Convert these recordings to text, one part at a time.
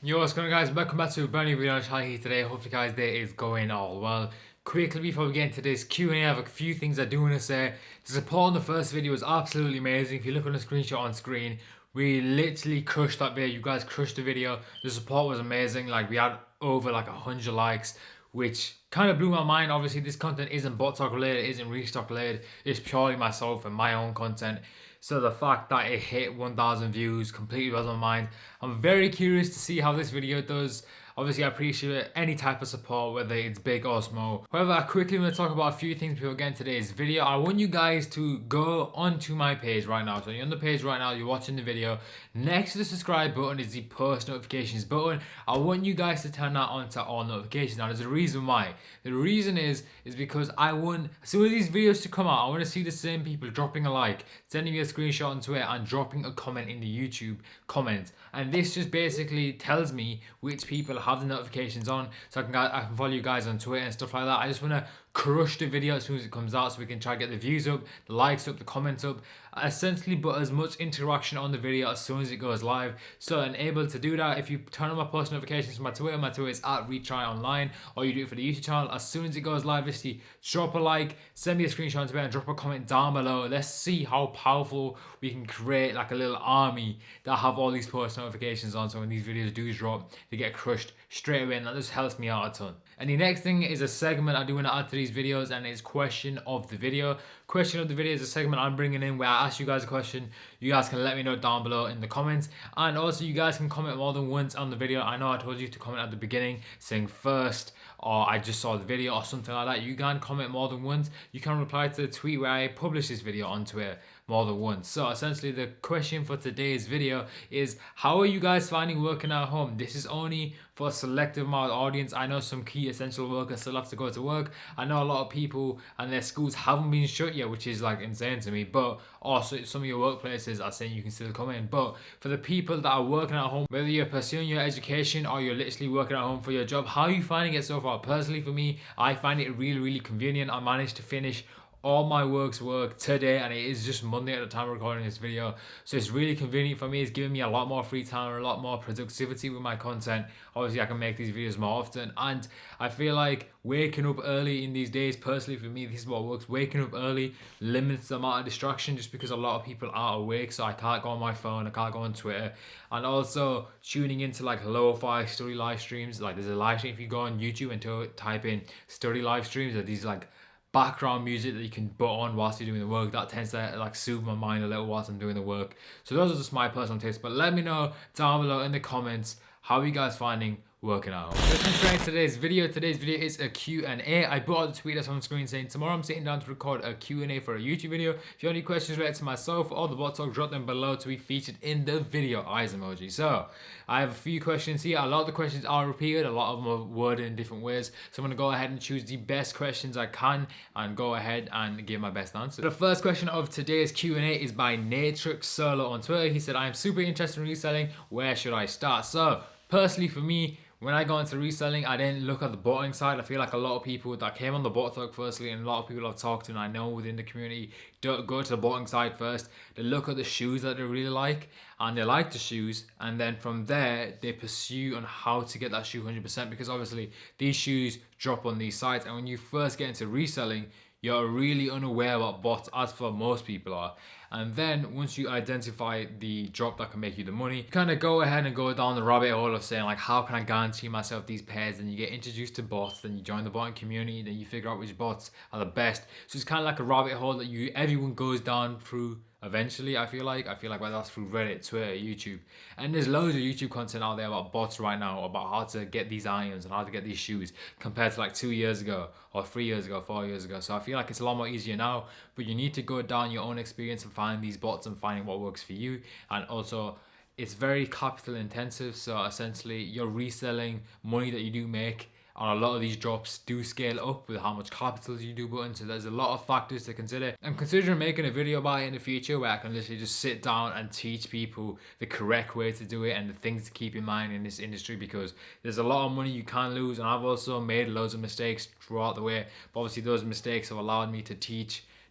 Yo, what's going on, guys? Welcome back to a brand new video on the channel here today. Hopefully guys day is going all well. Quickly before we get into this Q&A, I have a few things I do want to say. The support on the first video was absolutely amazing. If you look on the screenshot on screen, we literally crushed that video. You guys crushed the video. The support was amazing. Like, we had over like 100 likes, which kind of blew my mind. Obviously this content isn't bot talk related, it isn't restock related. It's purely myself and my own content. So the fact that it hit 1,000 views completely blows my mind. I'm very curious to see how this video does. Obviously, I appreciate any type of support, whether it's big or small. However, I quickly want to talk about a few things before getting today's video. I want you guys to go onto my page right now. So you're on the page right now, you're watching the video. Next to the subscribe button is the post notifications button. I want you guys to turn that on to all notifications. Now, there's a reason why. The reason is because I want, as soon as these videos to come out, I want to see the same people dropping a like, sending me a screenshot on Twitter, and dropping a comment in the YouTube comments. And this just basically tells me which people have the notifications on, so I can follow you guys on Twitter and stuff like that. I just want to crush the video as soon as it comes out, so we can try to get the views up, the likes up, the comments up, essentially, but as much interaction on the video as soon as it goes live. So I'm able to do that if you turn on my post notifications for my Twitter is at retryonline, or you do it for the YouTube channel. As soon as it goes live, basically drop a like, send me a screenshot on Twitter, and drop a comment down below. Let's see how powerful we can create, like a little army that have all these post notifications on, so when these videos do drop, they get crushed straight away, and that just helps me out a ton. And the next thing is a segment I do want to add to these videos, and it's question of the video. Question of the video is a segment I'm bringing in where I ask you guys a question. You guys can let me know down below in the comments, and also you guys can comment more than once on the video. I know I told you to comment at the beginning saying first, or I just saw the video, or something like that. You can comment more than once. You can reply to the tweet where I publish this video on Twitter more than once. So essentially the question for today's video is, how are you guys finding working at home? This is only for a selective amount of audience. I know some key essential workers still have to go to work. I know a lot of people and their schools haven't been shut yet, which is like insane to me, but also some of your workplaces are saying you can still come in. But for the people that are working at home, whether you're pursuing your education or you're literally working at home for your job, how are you finding it so far? Personally, for me, I find it really convenient. I managed to finish all my work today, and it is just Monday at the time of recording this video, so it's really convenient for me. It's giving me a lot more free time and a lot more productivity with my content. Obviously I can make these videos more often, and I feel like waking up early in these days, personally for me, this is what works. Waking up early limits the amount of distraction, just because a lot of people are awake, so I can't go on my phone, I can't go on Twitter. And also tuning into like lo-fi study live streams. Like, there's a live stream, if you go on YouTube and type in study live streams, there are these like background music that you can put on whilst you're doing the work. That tends to like soothe my mind a little whilst I'm doing the work. So those are just my personal tastes, but let me know down below in the comments, how are you guys finding working out? Let's jump straight into today's video. Today's video is a Q&A. I put out the tweet that's on screen saying tomorrow I'm sitting down to record a Q&A for a YouTube video. If you have any questions related to myself or the bot talk, drop them below to be featured in the video. Eyes emoji. So I have a few questions here. A lot of the questions are repeated, a lot of them are worded in different ways, so I'm going to go ahead and choose the best questions I can and go ahead and give my best answer. The first question of today's Q&A is by Natrix Solo on Twitter. He said, I am super interested in reselling, where should I start? So personally for me, when I got into reselling, I didn't look at the botting side. I feel like a lot of people that came on the bot talk firstly, and a lot of people I've talked to and I know within the community, don't go to the botting side first. They look at the shoes that they really like, and they like the shoes, and then from there they pursue on how to get that shoe 100%, because obviously these shoes drop on these sites, and when you first get into reselling, you're really unaware about bots, as for most people are. And then once you identify the drop that can make you the money, you kind of go ahead and go down the rabbit hole of saying like, how can I guarantee myself these pairs? And you get introduced to bots, then you join the botting community, then you figure out which bots are the best. So it's kind of like a rabbit hole that everyone goes down through eventually. I feel like whether that's through Reddit, Twitter, YouTube, and there's loads of YouTube content out there about bots right now, about how to get these irons and how to get these shoes, compared to like 2 years ago or 3 years ago, 4 years ago. So I feel like it's a lot more easier now, but you need to go down your own experience and find these bots and finding what works for you. And also, it's very capital intensive, so essentially you're reselling money that you do make, and a lot of these drops do scale up with how much capital you do put in. So there's a lot of factors to consider. I'm considering making a video about it in the future where I can literally just sit down and teach people the correct way to do it and the things to keep in mind in this industry, because there's a lot of money you can lose, and I've also made loads of mistakes throughout the way, but obviously those mistakes have allowed me to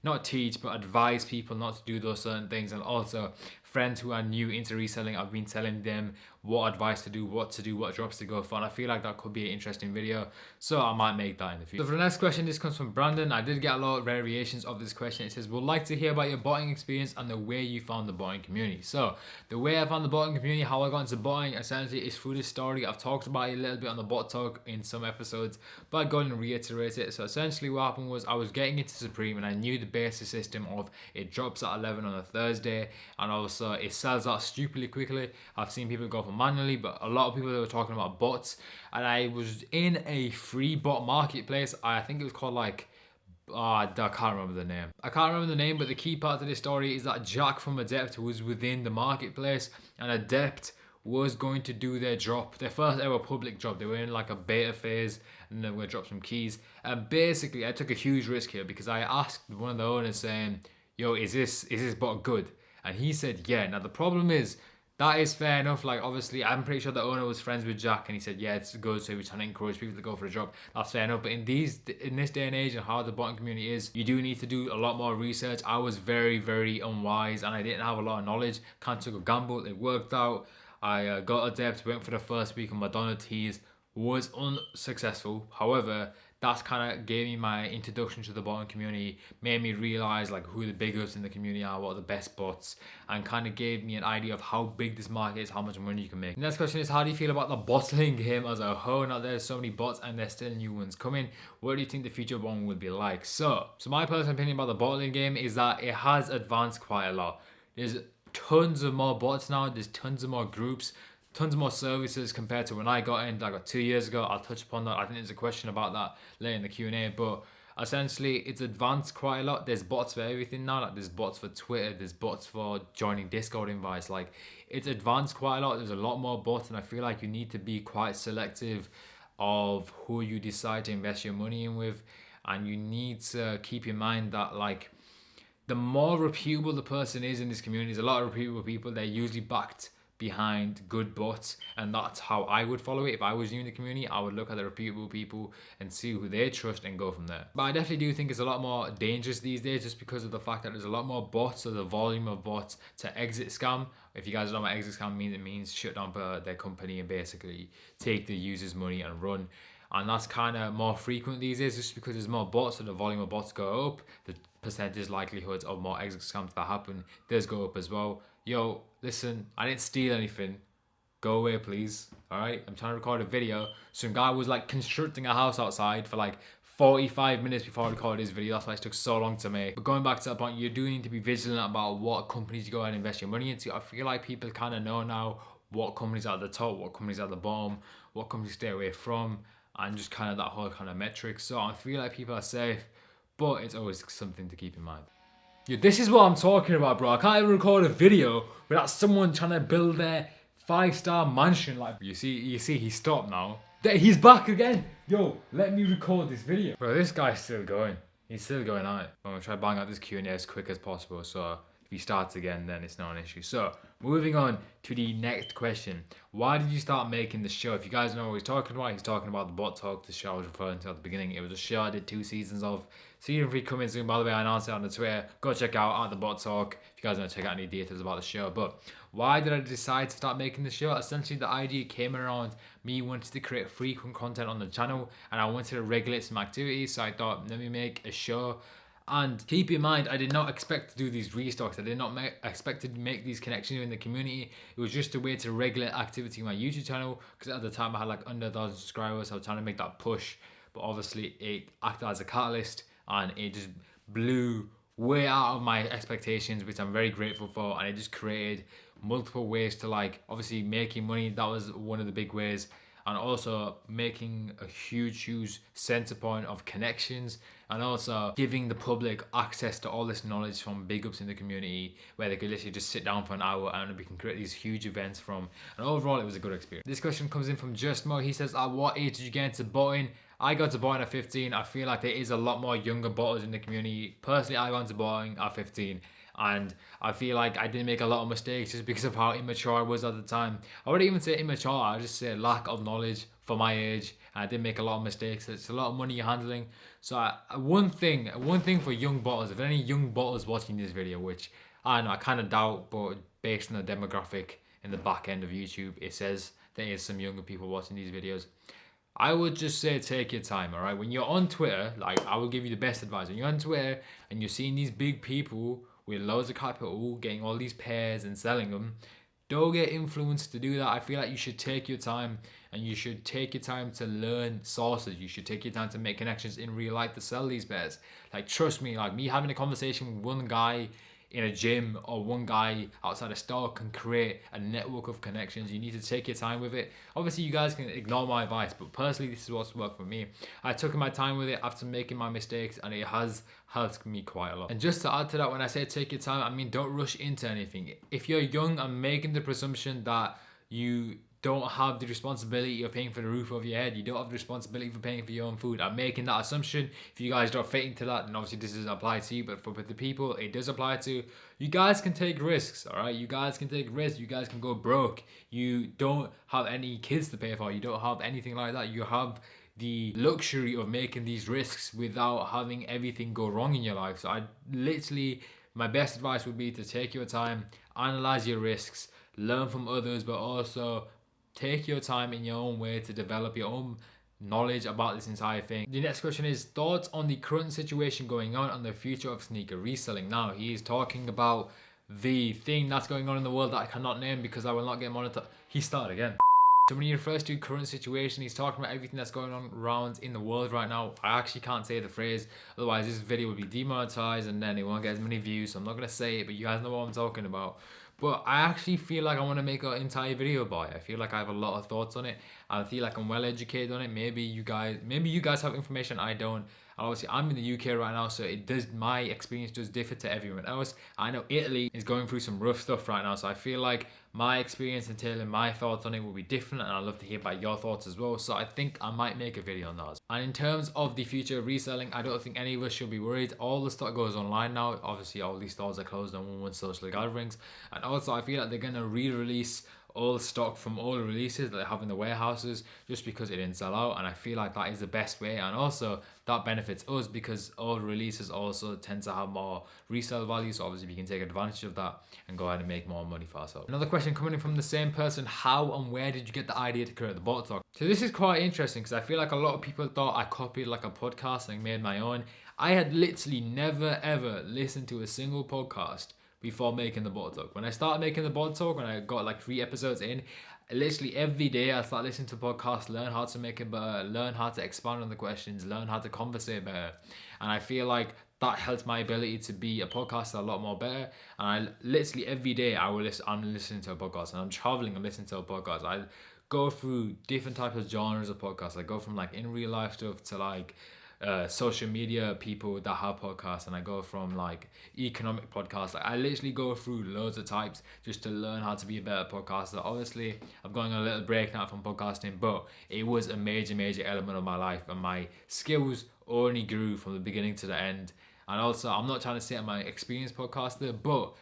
not teach, but advise people not to do those certain things. And also friends who are new into reselling, I've been telling them what advice to do, what drops to go for, and I feel like that could be an interesting video, so I might make that in the future. So for the next question, this comes from Brandon. I did get a lot of variations of this question. It says, would like to hear about your botting experience and the way you found the botting community. So the way I found the botting community, how I got into botting, essentially is through this story. I've talked about it a little bit on the bot talk in some episodes, but I'd go and reiterate it. So essentially what happened was I was getting into Supreme and I knew the basic system of it drops at 11 on a Thursday, and also it sells out stupidly quickly. I've seen people go for manually, but a lot of people that were talking about bots, and I was in a free bot marketplace. I think it was called like I can't remember the name. But the key part of this story is that Jack from Adept was within the marketplace, and Adept was going to do their drop, their first ever public drop. They were in like a beta phase, and they were going to drop some keys. And basically I took a huge risk here because I asked one of the owners saying, yo, is this bot good? And he said yeah. Now the problem is, that is fair enough. Like, obviously, I'm pretty sure the owner was friends with Jack, and he said, yeah, it's good. So he was trying to encourage people to go for a drop. That's fair enough. But in this day and age, and how the botting community is, you do need to do a lot more research. I was very, very unwise, and I didn't have a lot of knowledge. Kind of took a gamble. It worked out. I got Adept, went for the first week on Madonna teas, was unsuccessful. However, that's kind of gave me my introduction to the botting community, made me realize like who the biggest in the community are, what are the best bots, and kind of gave me an idea of how big this market is, how much money you can make. The next question is, how do you feel about the bottling game as a whole? Now there's so many bots and there's still new ones coming. What do you think the future one will be like? So my personal opinion about the bottling game is that it has advanced quite a lot. There's tons of more bots now, there's tons of more groups, tons more services compared to when I got in like 2 years ago. I'll touch upon that. I think there's a question about that later in the Q&A, but essentially it's advanced quite a lot. There's bots for everything now. Like there's bots for Twitter, there's bots for joining Discord invites. Like it's advanced quite a lot. There's a lot more bots, and I feel like you need to be quite selective of who you decide to invest your money in with, and you need to keep in mind that like the more reputable the person is in this community, there's a lot of reputable people, they're usually backed behind good bots, and that's how I would follow it. If I was new in the community, I would look at the reputable people and see who they trust and go from there. But I definitely do think it's a lot more dangerous these days, just because of the fact that there's a lot more bots, so the volume of bots to exit scam. If you guys don't know what exit scam means, it means shut down their company and basically take the user's money and run. And that's kind of more frequent these days, just because there's more bots, so the volume of bots go up, the percentage likelihoods of more exit scams that happen does go up as well. Yo, listen, I didn't steal anything. Go away, please. Alright? I'm trying to record a video. Some guy was like constructing a house outside for like 45 minutes before I recorded this video. That's why it took so long to make. But going back to that point, you do need to be vigilant about what companies you go ahead and invest your money into. I feel like people kind of know now what companies are at the top, what companies are at the bottom, what companies stay away from, and just kind of that whole kind of metric. So I feel like people are safe, but it's always something to keep in mind. Yeah, this is what I'm talking about, bro. I can't even record a video without someone trying to build their 5-star mansion. Like, you see, he stopped now. He's back again. Yo, let me record this video. Bro, this guy's still going. He's still going on it. I'm gonna try to bang out this Q&A as quick as possible, so if he starts again, then it's not an issue. So, moving on to the next question. Why did you start making the show? If you guys know what he's talking about the bot talk, the show I was referring to at the beginning. It was a show I did 2 seasons of. Season 3 coming soon, by the way. I announced it on the Twitter. Go check out at the bot talk if you guys want to check out any details about the show. But why did I decide to start making the show? Essentially, the idea came around me wanting to create frequent content on the channel, and I wanted to regulate some activities. So I thought, let me make a show. And keep in mind, I did not expect to do these restocks. I did not expect to make these connections in the community. It was just a way to regulate activity on my YouTube channel, because at the time I had like under 1,000 subscribers. So I was trying to make that push, but obviously it acted as a catalyst, and it just blew way out of my expectations, which I'm very grateful for. And it just created multiple ways to like obviously making money. That was one of the big ways, and also making a huge center point of connections, and also giving the public access to all this knowledge from big ups in the community, where they could literally just sit down for an hour and we can create these huge events from. And overall, it was a good experience. This question comes in from Just Mo. He says, at what age did you get into botting? I got to botting at 15. I feel like there is a lot more younger botters in the community. Personally, I got into botting at 15. And I feel like I didn't make a lot of mistakes just because of how immature I was at the time. I wouldn't even say immature, I would just say lack of knowledge for my age. And I did make a lot of mistakes. It's a lot of money you're handling. So one thing for young botters, if there are any young botters watching this video, which I don't know, I kind of doubt, but based on the demographic in the back end of YouTube, it says there is some younger people watching these videos. I would just say take your time, all right? When you're on Twitter, like I will give you the best advice. When you're on Twitter and you're seeing these big people with loads of capital getting all these pairs and selling them, don't get influenced to do that. I feel like you should take your time, and you should take your time to learn sources. You should take your time to make connections in real life to sell these pairs. Like trust me, like me having a conversation with one guy in a gym or one guy outside a store can create a network of connections. You need to take your time with it. Obviously you guys can ignore my advice, but personally this is what's worked for me. I took my time with it after making my mistakes, and it has helped me quite a lot. And just to add to that, when I say take your time, I mean don't rush into anything. If you're young, I'm making the presumption that you don't have the responsibility of paying for the roof over your head. You don't have the responsibility for paying for your own food. I'm making that assumption. If you guys don't fit into that, then obviously this doesn't apply to you, but for the people it does apply to, you guys can take risks, all right? You guys can take risks. You guys can go broke. You don't have any kids to pay for. You don't have anything like that. You have the luxury of making these risks without having everything go wrong in your life. So I literally, my best advice would be to take your time, analyze your risks, learn from others, but also take your time in your own way to develop your own knowledge about this entire thing. The next question is thoughts on the current situation going on and the future of sneaker reselling. Now he is talking about the thing that's going on in the world that I cannot name because I will not get monetized. He started again. So when he refers to current situation, he's talking about everything that's going on around in the world right now. I actually can't say the phrase, otherwise this video will be demonetized and then it won't get as many views. So I'm not gonna say it, but you guys know what I'm talking about. But I actually feel like I want to make an entire video about it. I feel like I have a lot of thoughts on it. I feel like I'm well educated on it. Maybe you guys have information I don't. Obviously, I'm in the UK right now, so my experience does differ to everyone else. I know Italy is going through some rough stuff right now, so I feel like my experience and telling my thoughts on it will be different, and I'd love to hear about your thoughts as well. So I think I might make a video on that. And in terms of the future of reselling, I don't think any of us should be worried. All the stock goes online now. Obviously, all these stores are closed on 1-1 social gatherings, and also I feel like they're gonna re-release all stock from all the releases that they have in the warehouses just because it didn't sell out, and I feel like that is the best way, and also that benefits us because all releases also tend to have more resale value, so obviously we can take advantage of that and go ahead and make more money for ourselves. Another question coming in from the same person: how and where did you get the idea to create the bot talk? So this is quite interesting because I feel like a lot of people thought I copied like a podcast and made my own. I had literally never ever listened to a single podcast before making the bot talk. When I started making the bot talk, when I got like 3 episodes in, literally every day I started listening to podcasts, learn how to make it better, learn how to expand on the questions, learn how to conversate better. And I feel like that helps my ability to be a podcaster a lot more better. And I literally every day I'm listening to a podcast, and I'm traveling and listening to a podcast. I go through different types of genres of podcasts. I go from like in real life stuff to like social media people that have podcasts, and I go from like economic podcasts. Like I literally go through loads of types just to learn how to be a better podcaster. Obviously I'm going on a little break now from podcasting, but it was a major element of my life, and my skills only grew from the beginning to the end. And also I'm not trying to say I'm an experienced podcaster, but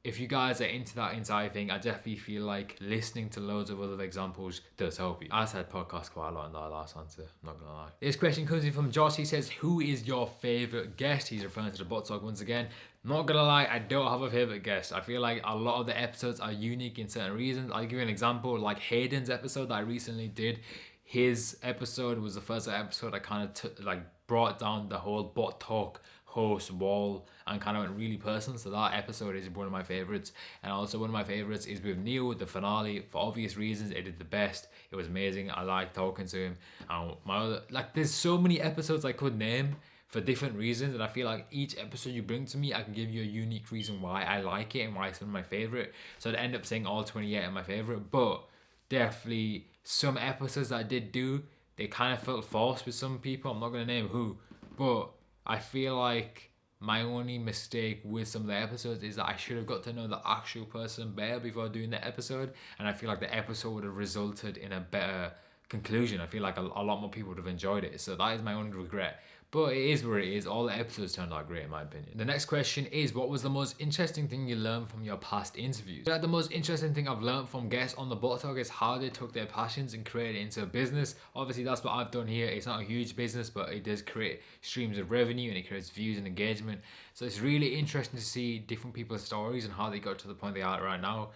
if you guys are into that entire thing, I definitely feel like listening to loads of other examples does help you. I said podcast quite a lot in that last answer, I'm not gonna lie. This question comes in from Josh. He says, who is your favourite guest? He's referring to the bot talk once again. Not gonna lie, I don't have a favourite guest. I feel like a lot of the episodes are unique in certain reasons. I'll give you an example, like Hayden's episode that I recently did. His episode was the first episode I kind of brought down the whole bot talk host wall and kind of went really personal, so that episode is one of my favorites. And also one of my favorites is with Neil, the finale. For obvious reasons, it did the best. It was amazing. I like talking to him. And there's so many episodes I could name for different reasons, and I feel like each episode you bring to me, I can give you a unique reason why I like it and why it's one of my favorite. So I'd end up saying all 28 are my favorite, but definitely some episodes that I did do, they kind of felt forced with some people. I'm not going to name who, but I feel like my only mistake with some of the episodes is that I should have got to know the actual person better before doing the episode, and I feel like the episode would have resulted in a better conclusion. I feel like a lot more people would have enjoyed it, so that is my only regret. But it is where it is. All the episodes turned out great in my opinion. The next question is, what was the most interesting thing you learned from your past interviews? The most interesting thing I've learned from guests on the bot talk is how they took their passions and created it into a business. Obviously that's what I've done here. It's not a huge business, but it does create streams of revenue and it creates views and engagement. So it's really interesting to see different people's stories and how they got to the point they are right now.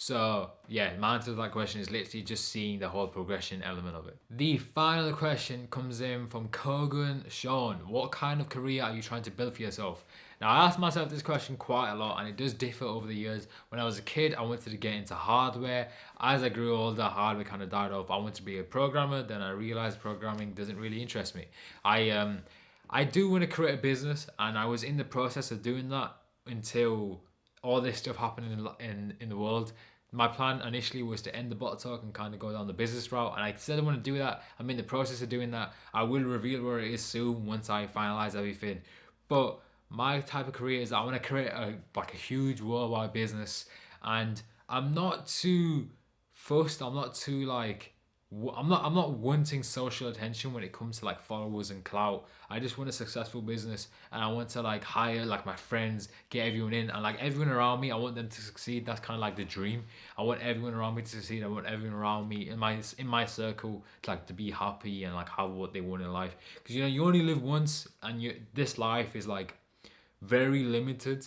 So yeah, my answer to that question is literally just seeing the whole progression element of it. The final question comes in from Kogan Sean. What kind of career are you trying to build for yourself? Now I asked myself this question quite a lot, and it does differ over the years. When I was a kid, I wanted to get into hardware. As I grew older, hardware kind of died off. I wanted to be a programmer. Then I realized programming doesn't really interest me. I do want to create a business, and I was in the process of doing that until all this stuff happened in the world. My plan initially was to end the bottle talk and kind of go down the business route, and I said I want to do that. I'm in the process of doing that. I will reveal where it is soon once I finalize everything. But my type of career is that I want to create a huge worldwide business, and I'm not too fussed. I'm not too like I'm not wanting social attention when it comes to like followers and clout. I just want a successful business, and I want to like hire like my friends, get everyone in, and like everyone around me, I want them to succeed. That's kind of like the dream. I want everyone around me to succeed. I want everyone around me in my circle to like to be happy and like have what they want in life. Because you only live once, and this life is like very limited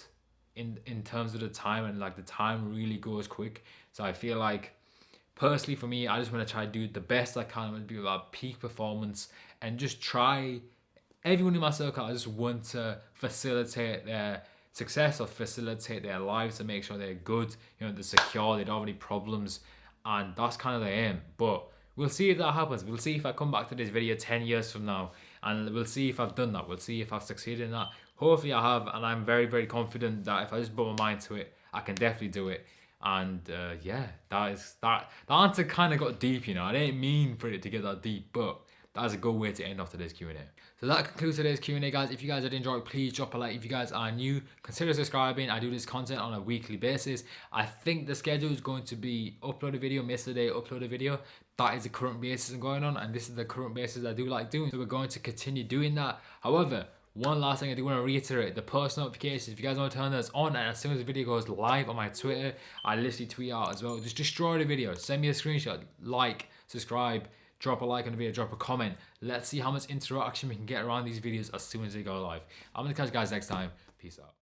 in terms of the time, and like the time really goes quick. So I feel like personally for me, I just want to try to do the best I can. I want to be about peak performance and just try everyone in my circle. I just want to facilitate their success or facilitate their lives to make sure they're good, they're secure, they don't have any problems, and that's kind of the aim. But we'll see if that happens. We'll see if I come back to this video 10 years from now, and we'll see if I've done that. We'll see if I've succeeded in that. Hopefully I have, and I'm very, very confident that if I just put my mind to it, I can definitely do it. And yeah, that answer kind of got deep, I didn't mean for it to get that deep, but that's a good way to end off today's Q&A. So that concludes today's Q&A, guys. If you guys did enjoy it, please drop a like. If you guys are new, consider subscribing. I do this content on a weekly basis. I think the schedule is going to be upload a video, miss a day, upload a video. That is the current basis I'm going on, and this is the current basis I do like doing. So we're going to continue doing that. However, one last thing I do want to reiterate, the post notifications. If you guys want to turn those on, and as soon as the video goes live on my Twitter, I literally tweet out as well. Just destroy the video. Send me a screenshot, like, subscribe, drop a like on the video, drop a comment. Let's see how much interaction we can get around these videos as soon as they go live. I'm going to catch you guys next time. Peace out.